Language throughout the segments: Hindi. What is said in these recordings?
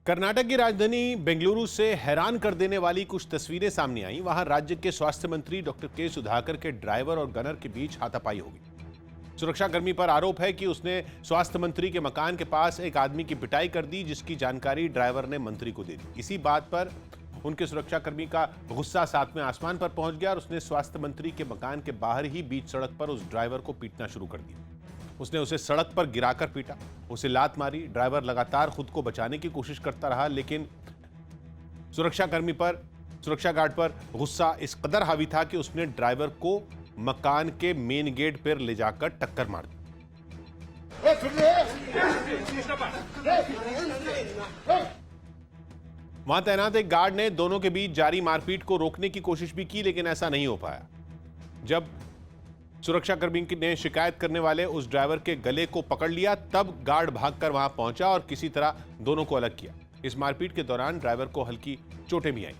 कर्नाटक की राजधानी बेंगलुरु से हैरान कर देने वाली कुछ तस्वीरें सामने आई। वहां राज्य के स्वास्थ्य मंत्री डॉक्टर के सुधाकर के ड्राइवर और गनर के बीच हाथापाई हो गई। सुरक्षाकर्मी पर आरोप है कि उसने स्वास्थ्य मंत्री के मकान के पास एक आदमी की पिटाई कर दी, जिसकी जानकारी ड्राइवर ने मंत्री को दे दी। इसी बात पर उनके सुरक्षाकर्मी का गुस्सा सातवें आसमान पर पहुंच गया और उसने स्वास्थ्य मंत्री के मकान के बाहर ही बीच सड़क पर उस ड्राइवर को पीटना शुरू कर दिया। उसने उसे सड़क पर गिराकर पीटा, उसे लात मारी। ड्राइवर लगातार खुद को बचाने की कोशिश करता रहा, लेकिन सुरक्षा गार्ड पर गुस्सा इस कदर हावी था कि उसने ड्राइवर को मकान के मेन गेट पर ले जाकर टक्कर मार दी। वहां तैनात एक गार्ड ने दोनों के बीच जारी मारपीट को रोकने की कोशिश भी की, लेकिन ऐसा नहीं हो पाया। जब सुरक्षाकर्मी ने शिकायत करने वाले उस ड्राइवर के गले को पकड़ लिया, तब गार्ड भागकर वहां पहुंचा और किसी तरह दोनों को अलग किया। इस मारपीट के दौरान ड्राइवर को हल्की चोटें भी आईं।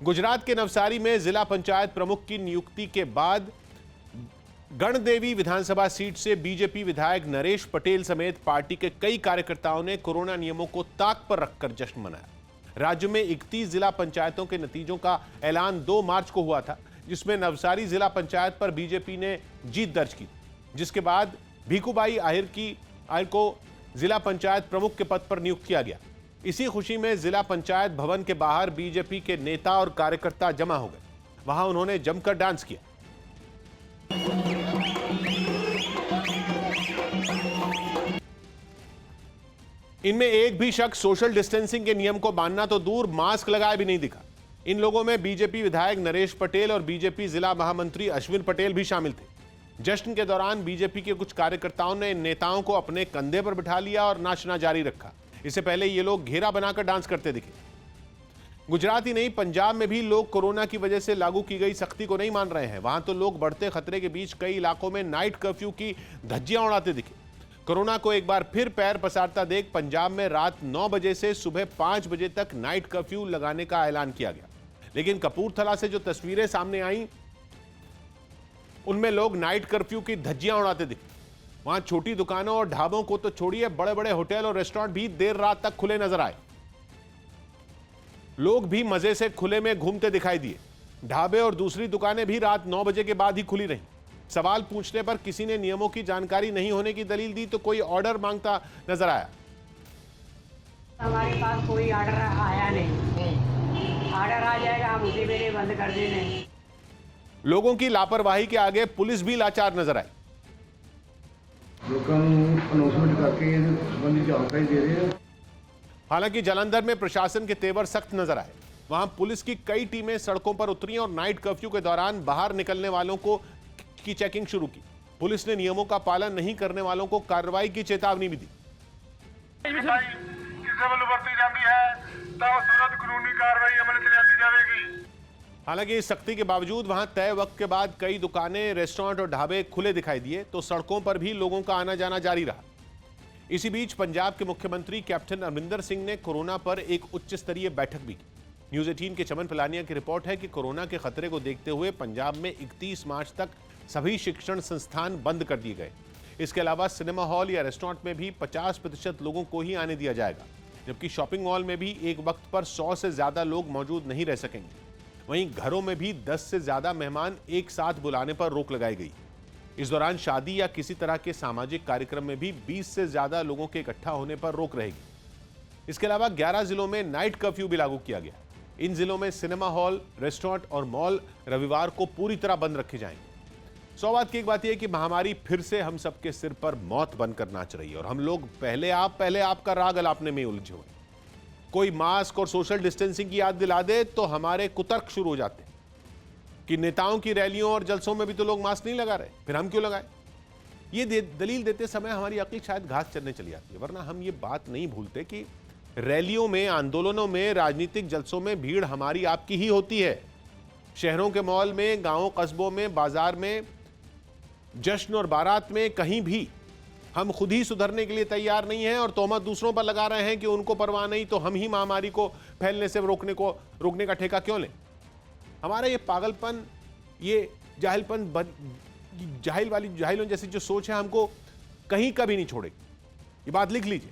गुजरात के नवसारी में जिला पंचायत प्रमुख की नियुक्ति के बाद गणदेवी विधानसभा सीट से बीजेपी विधायक नरेश पटेल समेत पार्टी के कई कार्यकर्ताओं ने कोरोना नियमों को ताक पर रखकर जश्न मनाया। राज्य में 31 जिला पंचायतों के नतीजों का ऐलान 2 मार्च को हुआ था, जिसमें नवसारी जिला पंचायत पर बीजेपी ने जीत दर्ज की, जिसके बाद भीखूबाई आहिर को जिला पंचायत प्रमुख के पद पर नियुक्त किया गया। इसी खुशी में जिला पंचायत भवन के बाहर बीजेपी के नेता और कार्यकर्ता जमा हो गए। वहां उन्होंने जमकर डांस किया। इनमें एक भी शख्स सोशल डिस्टेंसिंग के नियम को मानना तो दूर, मास्क लगाए भी नहीं दिखा। इन लोगों में बीजेपी विधायक नरेश पटेल और बीजेपी जिला महामंत्री अश्विन पटेल भी शामिल थे। जश्न के दौरान बीजेपी के कुछ कार्यकर्ताओं ने इन नेताओं को अपने कंधे पर बिठा लिया और नाचना जारी रखा। इससे पहले ये लोग घेरा बनाकर डांस करते दिखे। गुजरात ही नहीं, पंजाब में भी लोग कोरोना की वजह से लागू की गई सख्ती को नहीं मान रहे हैं। वहां तो लोग बढ़ते खतरे के बीच कई इलाकों में नाइट कर्फ्यू की धज्जियां उड़ाते दिखे। कोरोना को एक बार फिर पैर पसारता देख पंजाब में रात 9 बजे से सुबह 5 बजे तक नाइट कर्फ्यू लगाने का ऐलान किया गया। लेकिन कपूरथला से जो तस्वीरें सामने आईं, उनमें लोग नाइट कर्फ्यू की धज्जियां उड़ाते दिखे। वहां छोटी दुकानों और ढाबों को तो छोड़िए, बड़े बड़े होटल और रेस्टोरेंट भी देर रात तक खुले नजर आए। लोग भी मजे से खुले में घूमते दिखाई दिए। ढाबे और दूसरी दुकानें भी रात 9 बजे के बाद ही खुली रहीं। सवाल पूछने पर किसी ने नियमों की जानकारी नहीं होने की दलील दी, तो कोई ऑर्डर मांगता नजर आया। हमारे पास कोई ऑर्डर आया नहीं। ऑर्डर आ जाएगा हम उसी में बंद कर देंगे। लोगों की लापरवाही के आगे पुलिस भी लाचार नजर आई। लोगों को अनाउंसमेंट करके संबंधी जानकारी दे रहे हैं। हालांकि जालंधर में प्रशासन के तेवर सख्त नजर आए। वहां पुलिस की कई टीमें सड़कों पर उतरी और नाइट कर्फ्यू के दौरान बाहर निकलने वालों की चेकिंग शुरू की। पुलिस ने नियमों का पालन नहीं करने वालों को कार्रवाई की चेतावनी भी दी। हालांकि इस सख्ती के बावजूद वहां तय वक्त के बाद कई दुकानें, रेस्टोरेंट और ढाबे खुले दिखाई दिए, तो सड़कों पर भी लोगों का आना जाना जारी रहा। इसी बीच पंजाब के मुख्यमंत्री कैप्टन अमरिंदर सिंह ने कोरोना पर एक उच्च स्तरीय बैठक भी की। न्यूज 18 के चमन पिलानिया की रिपोर्ट है कि कोरोना के खतरे को देखते हुए पंजाब में 31 मार्च तक सभी शिक्षण संस्थान बंद कर दिए गए। इसके अलावा सिनेमा हॉल या रेस्टोरेंट में भी 50% लोगों को ही आने दिया जाएगा, जबकि शॉपिंग मॉल में भी एक वक्त पर 100 से ज्यादा लोग मौजूद नहीं रह सकेंगे। वहीं घरों में भी 10 से ज्यादा मेहमान एक साथ बुलाने पर रोक लगाई गई। इस दौरान शादी या किसी तरह के सामाजिक कार्यक्रम में भी 20 से ज्यादा लोगों के इकट्ठा होने पर रोक रहेगी। इसके अलावा 11 जिलों में नाइट कर्फ्यू भी लागू किया गया। इन जिलों में सिनेमा हॉल, रेस्टोरेंट और मॉल रविवार को पूरी तरह बंद रखे जाएंगे। 100 बात की एक बात यह कि महामारी फिर से हम सबके सिर पर मौत बनकर नाच रही है और हम लोग पहले आप का राग अलापने में उलझे हुए। कोई मास्क और सोशल डिस्टेंसिंग की याद दिला दे तो हमारे कुतर्क शुरू हो जाते हैं कि नेताओं की रैलियों और जलसों में भी तो लोग मास्क नहीं लगा रहे, फिर हम क्यों लगाए। ये दलील देते समय हमारी अक्ल शायद घास चढ़ने चली जाती है, वरना हम ये बात नहीं भूलते कि रैलियों में, आंदोलनों में, राजनीतिक जलसों में भीड़ हमारी आपकी ही होती है। शहरों के मॉल में, गांवों कस्बों में, बाजार में, जश्न और बारात में, कहीं भी हम खुद ही सुधरने के लिए तैयार नहीं हैं और तोहमत दूसरों पर लगा रहे हैं कि उनको परवाह नहीं, तो हम ही महामारी को फैलने से रोकने का ठेका क्यों लें। हमारा ये पागलपन, ये जाहिलों जैसी जो सोच है, हमको कहीं कभी नहीं छोड़ेगी। ये बात लिख लीजिए।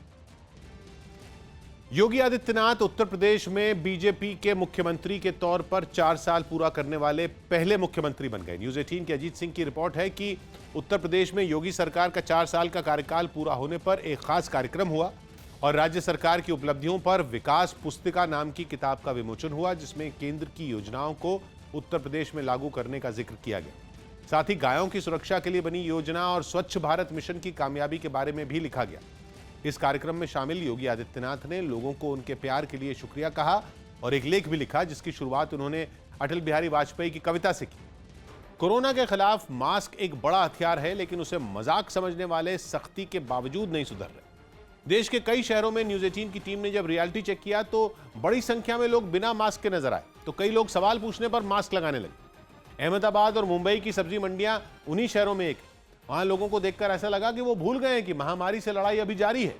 योगी आदित्यनाथ उत्तर प्रदेश में बीजेपी के मुख्यमंत्री के तौर पर 4 साल पूरा करने वाले पहले मुख्यमंत्री बन गए। न्यूज़ 18 के अजीत सिंह की रिपोर्ट है कि उत्तर प्रदेश में योगी सरकार का 4 साल का कार्यकाल पूरा होने पर एक खास कार्यक्रम हुआ और राज्य सरकार की उपलब्धियों पर विकास पुस्तिका नाम की किताब का विमोचन हुआ, जिसमें केंद्र की योजनाओं को उत्तर प्रदेश में लागू करने का जिक्र किया गया। साथ ही गायों की सुरक्षा के लिए बनी योजना और स्वच्छ भारत मिशन की कामयाबी के बारे में भी लिखा गया। इस कार्यक्रम में शामिल योगी आदित्यनाथ ने लोगों को उनके प्यार के लिए शुक्रिया कहा और एक लेख भी लिखा, जिसकी शुरुआत उन्होंने अटल बिहारी वाजपेयी की कविता से की। कोरोना के खिलाफ मास्क एक बड़ा हथियार है, लेकिन उसे मजाक समझने वाले सख्ती के बावजूद नहीं सुधर रहे। देश के कई शहरों में न्यूज़ 18 की टीम ने जब रियलिटी चेक किया तो बड़ी संख्या में लोग बिना मास्क के नजर आए, तो कई लोग सवाल पूछने पर मास्क लगाने लगे। अहमदाबाद और मुंबई की सब्जी मंडियां उन्हीं शहरों में एक। वहां लोगों को देखकर ऐसा लगा कि वो भूल गए हैं कि महामारी से लड़ाई अभी जारी है,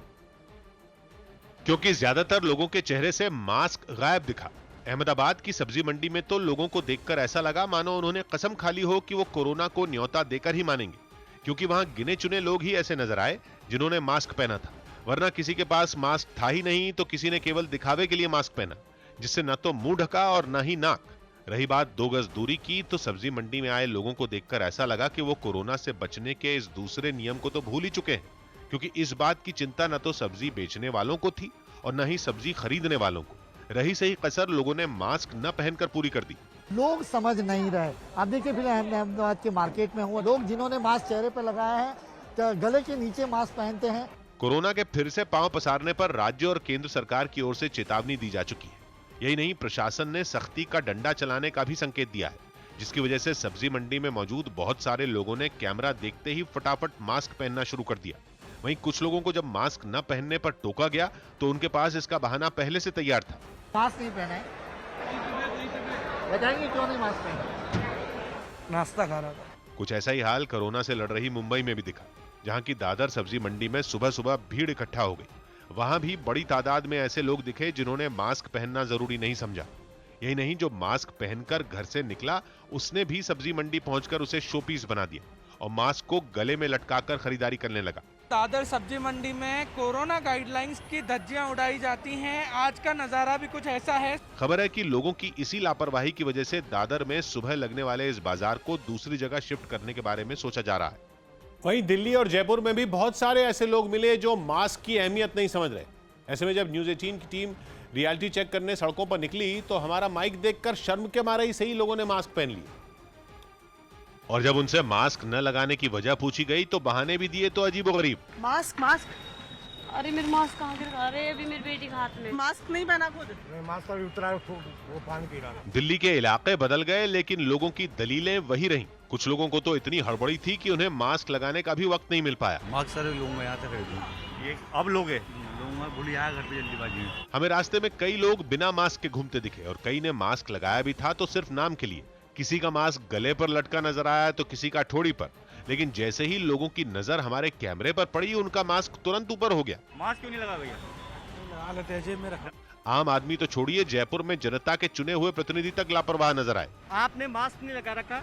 क्योंकि ज्यादातर लोगों के चेहरे से मास्क गायब दिखा। अहमदाबाद की सब्जी मंडी में तो लोगों को देखकर ऐसा लगा मानो उन्होंने कसम खा ली हो कि वो कोरोना को न्योता देकर ही मानेंगे, क्योंकि वहां गिने चुने लोग ही ऐसे नजर आए जिन्होंने मास्क पहना था, वरना किसी के पास मास्क था ही नहीं, तो किसी ने केवल दिखावे के लिए मास्क पहना, जिससे न तो मुंह ढका और न ही नाक। रही बात 2 गज दूरी की, तो सब्जी मंडी में आए लोगों को देखकर ऐसा लगा कि वो कोरोना से बचने के इस दूसरे नियम को तो भूल ही चुके हैं, क्योंकि इस बात की चिंता न तो सब्जी बेचने वालों को थी और न ही सब्जी खरीदने वालों को। रही सही कसर लोगों ने मास्क न पहनकर पूरी कर दी। लोग समझ नहीं रहे। आप देखिए, फिर अहमदाबाद के मार्केट में हुआ, लोग जिन्होंने मास्क चेहरे पर लगाया है तो गले के नीचे मास्क पहनते हैं। कोरोना के फिर से पांव पसारने पर राज्य और केंद्र सरकार की ओर से चेतावनी दी जा चुकी है। यही नहीं, प्रशासन ने सख्ती का डंडा चलाने का भी संकेत दिया है, जिसकी वजह से सब्जी मंडी में मौजूद बहुत सारे लोगों ने कैमरा देखते ही फटाफट मास्क पहनना शुरू कर दिया। वहीं कुछ लोगों को जब मास्क न पहनने पर टोका गया तो उनके पास इसका बहाना पहले से तैयार था। मास्क नहीं पहने, बताएंगे क्यों नहीं मास्क पहने? नाश्ता खा रहा था। कुछ ऐसा ही हाल कोरोना से लड़ रही मुंबई में भी दिखा, जहां की दादर सब्जी मंडी में सुबह सुबह भीड़ इकट्ठा हो गई। वहां भी बड़ी तादाद में ऐसे लोग दिखे जिन्होंने मास्क पहनना जरूरी नहीं समझा। यही नहीं, जो मास्क पहनकर घर से निकला उसने भी सब्जी मंडी पहुंचकर उसे शोपीस बना दिया और मास्क को गले में लटकाकर खरीदारी करने लगा। दादर सब्जी मंडी में कोरोना गाइडलाइंस की धज्जियां उड़ाई जाती हैं। आज का नजारा भी कुछ ऐसा है। खबर है कि लोगों की इसी लापरवाही की वजह से दादर में सुबह लगने वाले इस बाजार को दूसरी जगह शिफ्ट करने के बारे में सोचा जा रहा है। वहीं दिल्ली और जयपुर में भी बहुत सारे ऐसे लोग मिले जो मास्क की अहमियत नहीं समझ रहे। ऐसे में जब न्यूज़ 18 की टीम रियलिटी चेक करने सड़कों पर निकली तो हमारा माइक देखकर शर्म के मारे ही सही लोगों ने मास्क पहन लिए, और जब उनसे मास्क न लगाने की वजह पूछी गई तो बहाने भी दिए तो अजीबोगरीब। मास्क मास्क अरे मेरे मास्क कहाँ गिर गया? अरे अभी मेरी बेटी के हाथ में मास्क नहीं पहना खुद। मास्क अभी उतरा वो पानी पी रहा। दिल्ली के इलाके बदल गए, लेकिन लोगों की दलीलें वही रहीं। कुछ लोगों को तो इतनी हड़बड़ी थी कि उन्हें मास्क लगाने का भी वक्त नहीं मिल पाया। मास्क सारे लूंगा यहाँ से खरीदूं। ये अब लोगे लूंगा, भूल आया घर पे जल्दीबाजी में। हमें रास्ते में कई लोग बिना मास्क के घूमते दिखे और कई ने मास्क लगाया भी था तो सिर्फ नाम के लिए। किसी का मास्क गले पर लटका नजर आया तो किसी का ठोड़ी पर, लेकिन जैसे ही लोगों की नजर हमारे कैमरे पर पड़ी उनका मास्क तुरंत ऊपर हो गया। मास्क क्यों नहीं लगा भैया? लगा लेते हैं, जेब में रखा। आम आदमी तो छोड़िए, जयपुर में जनता के चुने हुए प्रतिनिधि तक लापरवाह नजर आए। आपने मास्क नहीं लगा रखा?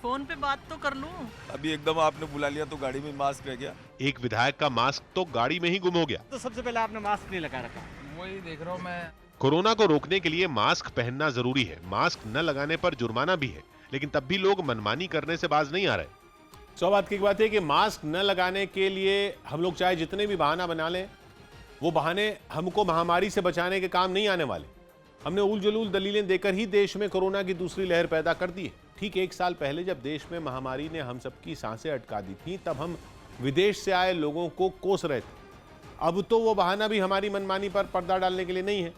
फोन पे बात तो कर लूं। अभी एकदम आपने बुला लिया तो गाड़ी में मास्क रह गया। एक विधायक का मास्क तो गाड़ी में ही गुम हो गया। तो सबसे पहले आपने मास्क नहीं लगा रखा। वही देख रहा हूँ मैं। कोरोना को रोकने के लिए मास्क पहनना जरूरी है। मास्क न लगाने पर जुर्माना भी है, लेकिन तब भी लोग मनमानी करने से बाज नहीं आ रहे। सौ बात की बात है कि मास्क न लगाने के लिए हम लोग चाहे जितने भी बहाना बना लें, वो बहाने हमको महामारी से बचाने के काम नहीं आने वाले। हमने उल जलूल दलीलें देकर ही देश में कोरोना की दूसरी लहर पैदा कर दी है। ठीक 1 साल पहले जब देश में महामारी ने हम सबकी सांसें अटका दी थी, तब हम विदेश से आए लोगों को कोस रहे थे। अब तो वो बहाना भी हमारी मनमानी पर पर्दा डालने के लिए नहीं है।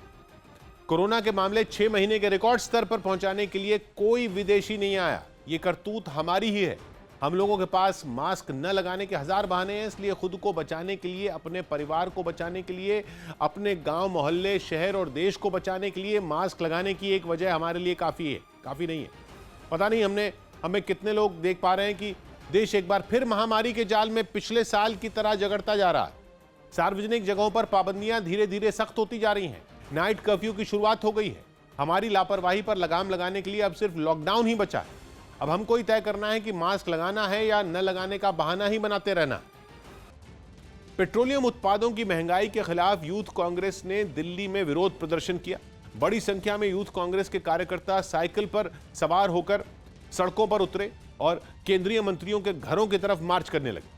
कोरोना के मामले 6 महीने के रिकॉर्ड स्तर पर पहुंचाने के लिए कोई विदेशी नहीं आया। ये करतूत हमारी ही है। हम लोगों के पास मास्क न लगाने के 1000 बहाने हैं, इसलिए खुद को बचाने के लिए, अपने परिवार को बचाने के लिए, अपने गांव मोहल्ले शहर और देश को बचाने के लिए मास्क लगाने की एक वजह हमारे लिए काफ़ी है, काफ़ी नहीं है। पता नहीं हमें कितने लोग देख पा रहे हैं कि देश एक बार फिर महामारी के जाल में पिछले साल की तरह जगड़ता जा रहा है। सार्वजनिक जगहों पर पाबंदियां धीरे धीरे सख्त होती जा रही हैं। नाइट कर्फ्यू की शुरुआत हो गई है। हमारी लापरवाही पर लगाम लगाने के लिए अब सिर्फ लॉकडाउन ही बचा है। अब हमको ही तय करना है कि मास्क लगाना है या न लगाने का बहाना ही बनाते रहना। पेट्रोलियम उत्पादों की महंगाई के खिलाफ यूथ कांग्रेस ने दिल्ली में विरोध प्रदर्शन किया। बड़ी संख्या में यूथ कांग्रेस के कार्यकर्ता साइकिल पर सवार होकर सड़कों पर उतरे और केंद्रीय मंत्रियों के घरों की तरफ मार्च करने लगे,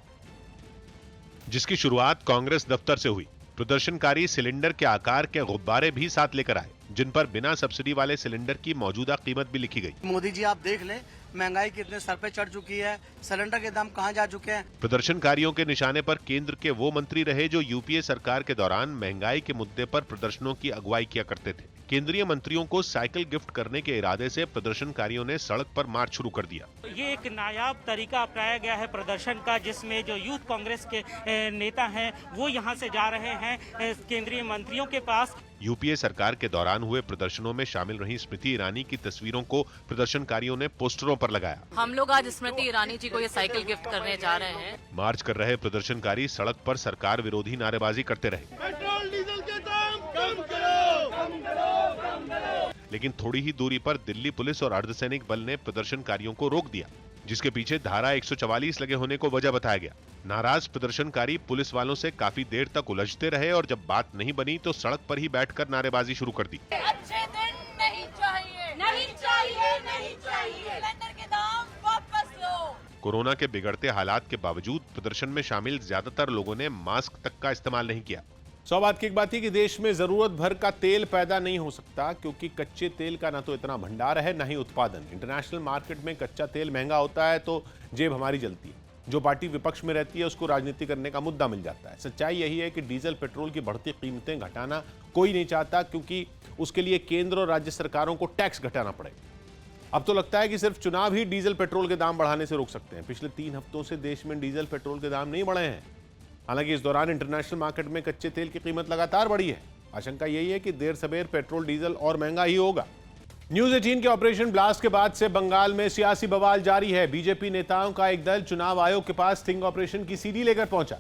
जिसकी शुरुआत कांग्रेस दफ्तर से हुई। प्रदर्शनकारी सिलेंडर के आकार के गुब्बारे भी साथ लेकर आए, जिन पर बिना सब्सिडी वाले सिलेंडर की मौजूदा कीमत भी लिखी गई। मोदी जी आप देख लें, महंगाई कितने सर पे चढ़ चुकी है, सिलेंडर के दाम कहां जा चुके हैं। प्रदर्शनकारियों के निशाने पर केंद्र के वो मंत्री रहे जो यूपीए सरकार के दौरान महंगाई के मुद्दे पर प्रदर्शनों की अगुवाई किया करते थे। केंद्रीय मंत्रियों को साइकिल गिफ्ट करने के इरादे से प्रदर्शनकारियों ने सड़क पर मार्च शुरू कर दिया। ये एक नायाब तरीका अपनाया गया है प्रदर्शन का, जिसमें जो यूथ कांग्रेस के नेता हैं वो यहाँ से जा रहे हैं केंद्रीय मंत्रियों के पास। यूपीए सरकार के दौरान हुए प्रदर्शनों में शामिल रही स्मृति ईरानी की तस्वीरों को प्रदर्शनकारियों ने पोस्टरों पर लगाया। हम लोग आज स्मृति ईरानी जी को ये साइकिल गिफ्ट करने जा रहे हैं। मार्च कर रहे प्रदर्शनकारी सड़क पर सरकार विरोधी नारेबाजी करते रहे। पेट्रोल डीजल के दाम कम करो, कम करो, कम करो। लेकिन थोड़ी ही दूरी पर दिल्ली पुलिस और अर्धसैनिक बल ने प्रदर्शनकारियों को रोक दिया, जिसके पीछे धारा 144 लगे होने को वजह बताया गया। नाराज प्रदर्शनकारी पुलिस वालों से काफी देर तक उलझते रहे और जब बात नहीं बनी तो सड़क पर ही बैठकर नारेबाजी शुरू कर दी। अच्छे दिन नहीं चाहिए, नहीं चाहिए, नहीं चाहिए, सिलेंडर के दाम वापस लो। कोरोना के बिगड़ते हालात के बावजूद प्रदर्शन में शामिल ज्यादातर लोगों ने मास्क तक का इस्तेमाल नहीं किया। सौ बात की एक बात है कि देश में जरूरत भर का तेल पैदा नहीं हो सकता, क्योंकि कच्चे तेल का ना तो इतना भंडार है ना ही उत्पादन। इंटरनेशनल मार्केट में कच्चा तेल महंगा होता है तो जेब हमारी जलती है। जो पार्टी विपक्ष में रहती है उसको राजनीति करने का मुद्दा मिल जाता है। सच्चाई यही है कि डीजल पेट्रोल की बढ़ती कीमतें घटाना कोई नहीं चाहता, क्योंकि उसके लिए केंद्र और राज्य सरकारों को टैक्स घटाना पड़ेगा। अब तो लगता है कि सिर्फ चुनाव ही डीजल पेट्रोल के दाम बढ़ाने से रोक सकते हैं। पिछले 3 हफ्तों से देश में डीजल पेट्रोल के दाम नहीं बढ़े हैं। हालांकि इस दौरान इंटरनेशनल मार्केट में कच्चे तेल की कीमत लगातार बढ़ी है। आशंका यही है कि देर सवेर पेट्रोल डीजल और महंगा ही होगा। न्यूज 18 के ऑपरेशन ब्लास्ट के बाद से बंगाल में सियासी बवाल जारी है। बीजेपी नेताओं का एक दल चुनाव आयोग के पास स्टिंग ऑपरेशन की सीडी लेकर पहुंचा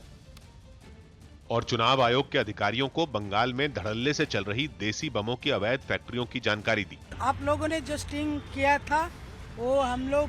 और चुनाव आयोग के अधिकारियों को बंगाल में धड़ल्ले से चल रही देसी बमों की अवैध फैक्ट्रियों की जानकारी दी। आप लोगों ने जो स्टिंग किया था वो हम लोग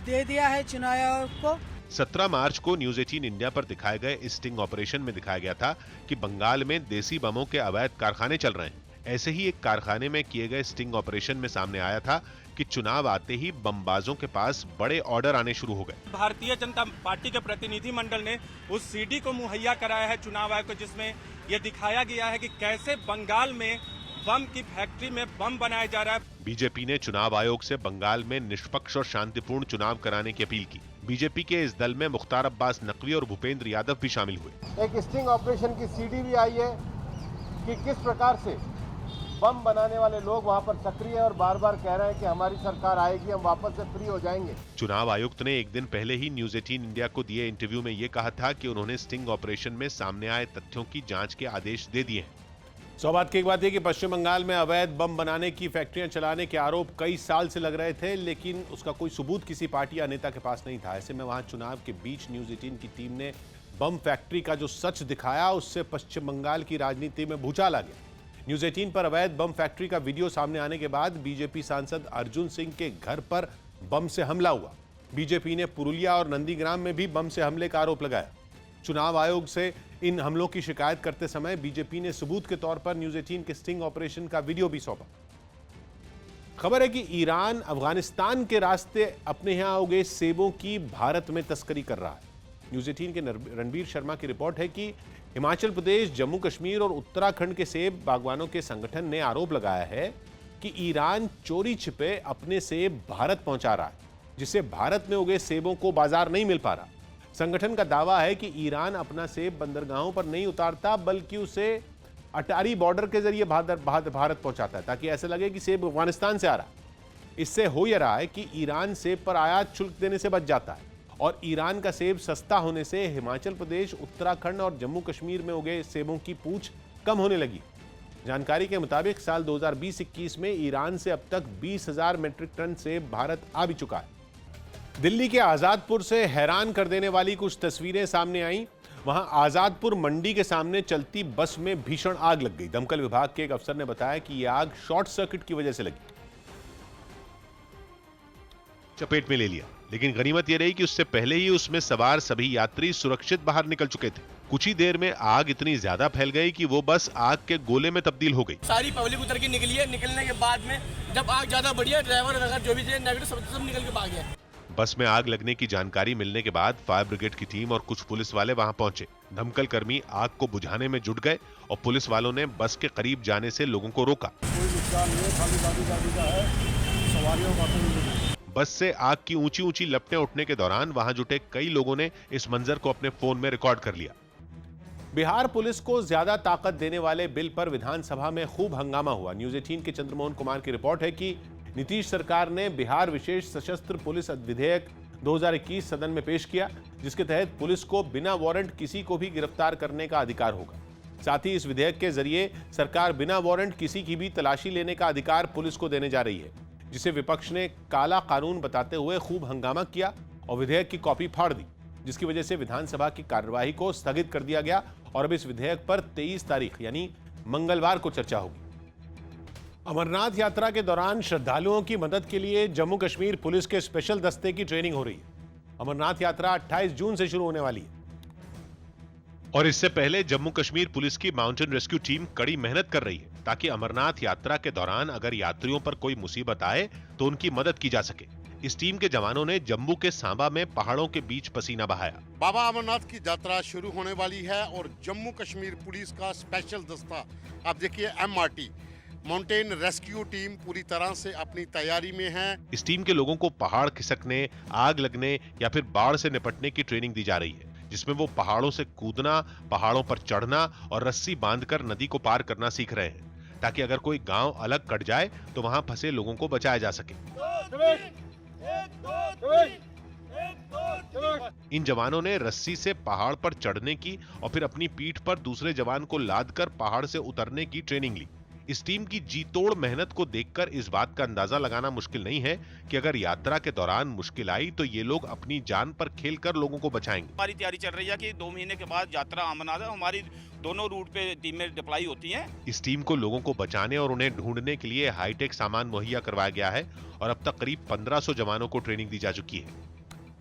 दे दिया है चुनाव आयोग को। 17 मार्च को न्यूज 18 इंडिया पर दिखाए गए इस स्टिंग ऑपरेशन में दिखाया गया था कि बंगाल में देसी बमों के अवैध कारखाने चल रहे हैं। ऐसे ही एक कारखाने में किए गए स्टिंग ऑपरेशन में सामने आया था कि चुनाव आते ही बमबाजों के पास बड़े ऑर्डर आने शुरू हो गए। भारतीय जनता पार्टी के प्रतिनिधि मंडल ने उस सीडी को मुहैया कराया है चुनाव आयोग को, जिसमें यह दिखाया गया है कि कैसे बंगाल में बम की फैक्ट्री में बम बनाया जा रहा है। बीजेपी ने चुनाव आयोग से बंगाल में निष्पक्ष और शांतिपूर्ण चुनाव कराने की अपील की। बीजेपी के इस दल में मुख्तार अब्बास नकवी और भूपेंद्र यादव भी शामिल हुए। एक स्टिंग ऑपरेशन की सीडी भी आई है कि किस प्रकार से बम बनाने वाले लोग वहां पर सक्रिय है और बार बार कह रहे हैं कि हमारी सरकार आएगी, हम वापस से फ्री हो जाएंगे। चुनाव आयुक्त ने एक दिन पहले ही न्यूज 18 इंडिया को दिए इंटरव्यू में ये कहा था कि उन्होंने स्टिंग ऑपरेशन में सामने आए तथ्यों की जांच के आदेश दे दिए हैं। सौ बात की एक बात है कि पश्चिम बंगाल में अवैध बम बनाने की फैक्ट्रियां चलाने के आरोप कई साल से लग रहे थे, लेकिन उसका कोई सबूत किसी पार्टी या नेता के पास नहीं था। ऐसे में वहां चुनाव के बीच न्यूज 18 की टीम ने बम फैक्ट्री का जो सच दिखाया, उससे पश्चिम बंगाल की राजनीति में भूचाल आ गया। न्यूज 18 पर अवैध बम फैक्ट्री का वीडियो सामने आने के बाद बीजेपी सांसद अर्जुन सिंह के घर पर बम से हमला हुआ। बीजेपी ने पुरुलिया और नंदीग्राम में भी बम से हमले का आरोप लगाया। चुनाव आयोग से इन हमलों की शिकायत करते समय बीजेपी ने सबूत के तौर पर न्यूज 18 के स्टिंग ऑपरेशन का वीडियो भी सौंपा। खबर है कि ईरान अफगानिस्तान के रास्ते अपने यहां उगे सेबों की भारत में तस्करी कर रहा है। न्यूज 18 के रणबीर शर्मा की रिपोर्ट है कि हिमाचल प्रदेश, जम्मू कश्मीर और उत्तराखंड के सेब बागवानों के संगठन ने आरोप लगाया है कि ईरान चोरी छिपे अपने सेब भारत पहुंचा रहा है, जिससे भारत में उगे सेबों को बाजार नहीं मिल पा रहा। संगठन का दावा है कि ईरान अपना सेब बंदरगाहों पर नहीं उतारता, बल्कि उसे अटारी बॉर्डर के जरिए भारत पहुंचाता है, ताकि ऐसा लगे कि सेब अफगानिस्तान से आ रहा है। इससे हो यह रहा है कि ईरान सेब पर आयात शुल्क देने से बच जाता है और ईरान का सेब सस्ता होने से हिमाचल प्रदेश, उत्तराखंड और जम्मू कश्मीर में उगे सेबों की पूछ कम होने लगी। जानकारी के मुताबिक साल 2020-21 में ईरान से अब तक 20,000 मीट्रिक टन सेब भारत आ भी चुका है। दिल्ली के आजादपुर से हैरान कर देने वाली कुछ तस्वीरें सामने आई। वहां आजादपुर मंडी के सामने चलती बस में भीषण आग लग गई। दमकल विभाग के एक अफसर ने बताया कि यह आग शॉर्ट सर्किट की वजह से लगी। चपेट में ले लिया, लेकिन गनीमत यह रही कि उससे पहले ही उसमें सवार सभी यात्री सुरक्षित बाहर निकल चुके थे। कुछ ही देर में आग इतनी ज्यादा फैल गई कि वो बस आग के गोले में तब्दील हो गई। सारी पब्लिक उतर के निकली है। निकलने के बाद में जब आग ज्यादा बढ़ी है, ड्राइवर वगैरह जो भी थे नेगेटिव सब निकल के भाग गए। बस में आग लगने की जानकारी मिलने के बाद फायर ब्रिगेड की टीम और कुछ पुलिस वाले वहां पहुंचे। दमकल कर्मी आग को बुझाने में जुट गए और पुलिस वालों ने बस के करीब जाने से लोगों को रोका। कोई नुकसान नहीं है, खाली गाड़ी का है, सवारियों का। बस से आग की ऊंची ऊंची लपटें उठने के दौरान वहां जुटे कई लोगों ने इस मंजर को अपने फोन में रिकॉर्ड कर लिया। बिहार पुलिस को ज्यादा ताकत देने वाले बिल पर विधानसभा में खूब हंगामा हुआ। न्यूज 18 के चंद्रमोहन कुमार की रिपोर्ट है कि नीतीश सरकार ने बिहार विशेष सशस्त्र पुलिस विधेयक 2021 सदन में पेश किया, जिसके तहत पुलिस को बिना वारंट किसी को भी गिरफ्तार करने का अधिकार होगा। साथ ही इस विधेयक के जरिए सरकार बिना वारंट किसी की भी तलाशी लेने का अधिकार पुलिस को देने जा रही है, जिसे विपक्ष ने काला कानून बताते हुए खूब हंगामा किया और विधेयक की कॉपी फाड़ दी, जिसकी वजह से विधानसभा की कार्यवाही को स्थगित कर दिया गया और अब इस विधेयक पर 23 तारीख यानी मंगलवार को चर्चा होगी। अमरनाथ यात्रा के दौरान श्रद्धालुओं की मदद के लिए जम्मू कश्मीर पुलिस के स्पेशल दस्ते की ट्रेनिंग हो रही है। अमरनाथ यात्रा 28 जून से शुरू होने वाली है और इससे पहले जम्मू कश्मीर पुलिस की माउंटेन रेस्क्यू टीम कड़ी मेहनत कर रही है ताकि अमरनाथ यात्रा के दौरान अगर यात्रियों पर कोई मुसीबत आए तो उनकी मदद की जा सके। इस टीम के जवानों ने जम्मू के सांबा में पहाड़ों के बीच पसीना बहाया। बाबा अमरनाथ की यात्रा शुरू होने वाली है और जम्मू कश्मीर पुलिस का स्पेशल दस्ता, आप देखिए MRT माउंटेन रेस्क्यू टीम पूरी तरह से अपनी तैयारी में है। इस टीम के लोगों को पहाड़ खिसकने, आग लगने या फिर बाढ़ से निपटने की ट्रेनिंग दी जा रही है, जिसमें वो पहाड़ों से कूदना, पहाड़ों पर चढ़ना और रस्सी बांधकर नदी को पार करना सीख रहे हैं, ताकि अगर कोई गांव अलग कट जाए तो वहां फंसे लोगों को बचाया जा सके। इन जवानों ने रस्सी से पहाड़ पर चढ़ने की और फिर अपनी पीठ पर दूसरे जवान को लादकर पहाड़ से उतरने की ट्रेनिंग ली। इस टीम की जी तोड़ मेहनत को देखकर इस बात का अंदाजा लगाना मुश्किल नहीं है कि अगर यात्रा के दौरान मुश्किल आई तो ये लोग अपनी जान पर खेलकर लोगों को बचाएंगे। हमारी तैयारी चल रही है कि 2 महीने के बाद यात्रा अमरनाथ हमारी दोनों रूट पे टीमें डिप्लॉय होती हैं। इस टीम को लोगों को बचाने और उन्हें ढूंढने के लिए हाईटेक सामान मुहैया करवाया गया है और अब तक करीब 1500 जवानों को ट्रेनिंग दी जा चुकी है।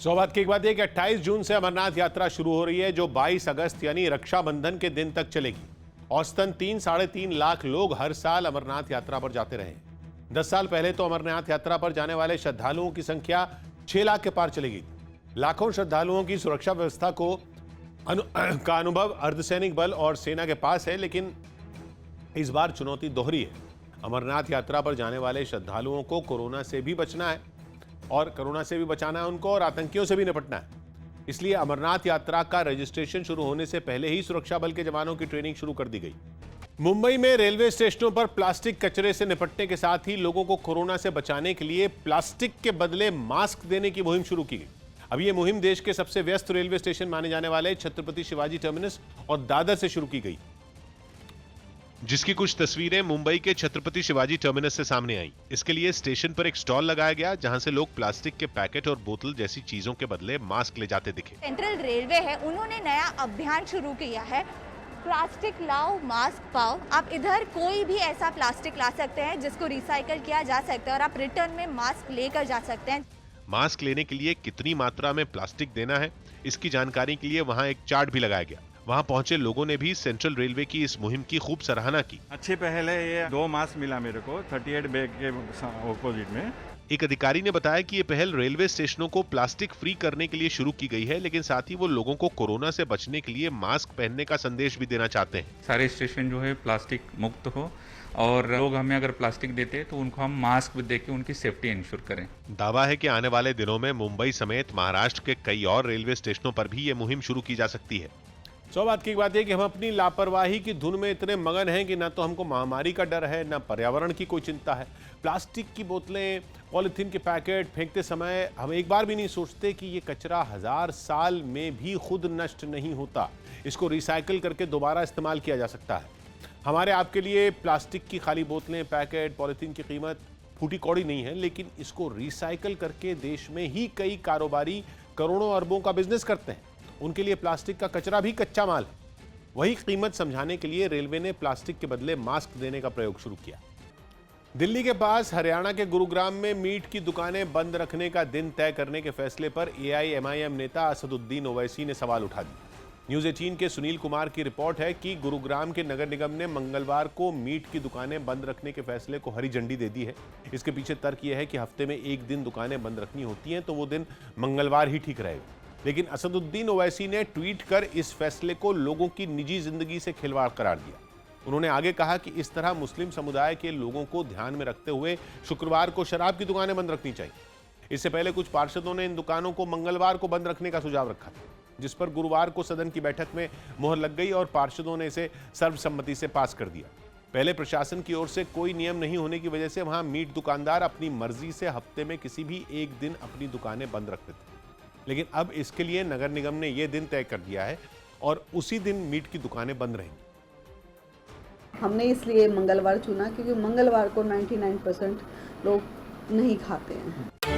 सौभाग्य की एक बात है कि 28 जून से अमरनाथ यात्रा शुरू हो रही है, जो 22 अगस्त यानी रक्षाबंधन के दिन तक चलेगी। औसतन 3-3.5 लाख लोग हर साल अमरनाथ यात्रा पर जाते रहे। 10 साल पहले तो अमरनाथ यात्रा पर जाने वाले श्रद्धालुओं की संख्या 6 लाख के पार चली गई। लाखों श्रद्धालुओं की सुरक्षा व्यवस्था का अनुभव अर्धसैनिक बल और सेना के पास है, लेकिन इस बार चुनौती दोहरी है। अमरनाथ यात्रा पर जाने वाले श्रद्धालुओं को कोरोना से भी बचना है और कोरोना से भी बचाना है उनको और आतंकियों से भी निपटना है। इसलिए अमरनाथ यात्रा का रजिस्ट्रेशन शुरू होने से पहले ही सुरक्षा बल के जवानों की ट्रेनिंग शुरू कर दी गई। मुंबई में रेलवे स्टेशनों पर प्लास्टिक कचरे से निपटने के साथ ही लोगों को कोरोना से बचाने के लिए प्लास्टिक के बदले मास्क देने की मुहिम शुरू की गई। अब यह मुहिम देश के सबसे व्यस्त रेलवे स्टेशन माने जाने वाले छत्रपति शिवाजी टर्मिनस और दादर से शुरू की गई, जिसकी कुछ तस्वीरें मुंबई के छत्रपति शिवाजी टर्मिनस से सामने आई। इसके लिए स्टेशन पर एक स्टॉल लगाया गया, जहां से लोग प्लास्टिक के पैकेट और बोतल जैसी चीजों के बदले मास्क ले जाते दिखे। सेंट्रल रेलवे है, उन्होंने नया अभियान शुरू किया है, प्लास्टिक लाओ मास्क पाओ। आप इधर कोई भी ऐसा प्लास्टिक ला सकते हैं जिसको रिसाइकल किया जा सकता है और आप रिटर्न में मास्क लेकर जा सकते हैं। मास्क लेने के लिए कितनी मात्रा में प्लास्टिक देना है, इसकी जानकारी के लिए वहां एक चार्ट भी लगाया गया। वहां पहुंचे लोगों ने भी सेंट्रल रेलवे की इस मुहिम की खूब सराहना की। अच्छे पहले ये 2 मास्क मिला मेरे को 38 बैग के ऑपोजिट में। एक अधिकारी ने बताया कि ये पहल रेलवे स्टेशनों को प्लास्टिक फ्री करने के लिए शुरू की गई है, लेकिन साथ ही वो लोगों को कोरोना से बचने के लिए मास्क पहनने का संदेश भी देना चाहते हैं। सारे स्टेशन जो है प्लास्टिक मुक्त हो और लोग हमें अगर प्लास्टिक देते हैं तो उनको हम मास्क भी देके उनकी सेफ्टी इंश्योर करें। दावा है कि आने वाले दिनों में मुंबई समेत महाराष्ट्र के कई और रेलवे स्टेशनों पर भी ये मुहिम शुरू की जा सकती है। बात की बात है कि हम अपनी लापरवाही की धुन में इतने मगन हैं कि ना तो हमको महामारी का डर है, ना पर्यावरण की कोई चिंता है। प्लास्टिक की बोतलें, पॉलिथीन के पैकेट फेंकते समय हम एक बार भी नहीं सोचते कि ये कचरा 1000 साल में भी खुद नष्ट नहीं होता। इसको रिसाइकल करके दोबारा इस्तेमाल किया जा सकता है। हमारे आपके लिए प्लास्टिक की खाली बोतलें, पैकेट, पॉलिथीन की कीमत फूटी कौड़ी नहीं है, लेकिन इसको रिसाइकल करके देश में ही कई कारोबारी करोड़ों अरबों का बिजनेस करते हैं। उनके लिए प्लास्टिक का कचरा भी कच्चा माल है। वही कीमत समझाने के लिए रेलवे ने प्लास्टिक के बदले मास्क देने का प्रयोग शुरू किया। दिल्ली के पास हरियाणा के गुरुग्राम में मीट की दुकानें बंद रखने का दिन तय करने के फैसले पर AIMIM नेता असदुद्दीन ओवैसी ने सवाल उठा दिए। न्यूज़ 18 के सुनील कुमार की रिपोर्ट है कि गुरुग्राम के नगर निगम ने मंगलवार को मीट की दुकानें बंद रखने के फैसले को हरी झंडी दे दी है। इसके पीछे तर्क यह है कि हफ्ते में एक दिन दुकानें बंद रखनी होती हैं तो वो दिन मंगलवार ही ठीक रहेगा। लेकिन असदुद्दीन ओवैसी ने ट्वीट कर इस फैसले को लोगों की निजी जिंदगी से खिलवाड़ करार दिया। उन्होंने आगे कहा कि इस तरह मुस्लिम समुदाय के लोगों को ध्यान में रखते हुए शुक्रवार को शराब की दुकानें बंद रखनी चाहिए। इससे पहले कुछ पार्षदों ने इन दुकानों को मंगलवार को बंद रखने का सुझाव रखा था, जिस पर गुरुवार को सदन की बैठक में मोहर लग गई और पार्षदों ने इसे सर्वसम्मति से पास कर दिया। पहले प्रशासन की ओर से कोई नियम नहीं होने की वजह से वहां मीट दुकानदार अपनी मर्जी से हफ्ते में किसी भी एक दिन अपनी दुकानें बंद रखते थे, लेकिन अब इसके लिए नगर निगम ने यह दिन तय कर दिया है और उसी दिन मीट की दुकानें बंद रहेंगी। हमने इसलिए मंगलवार चुना क्योंकि मंगलवार को 99% लोग नहीं खाते हैं।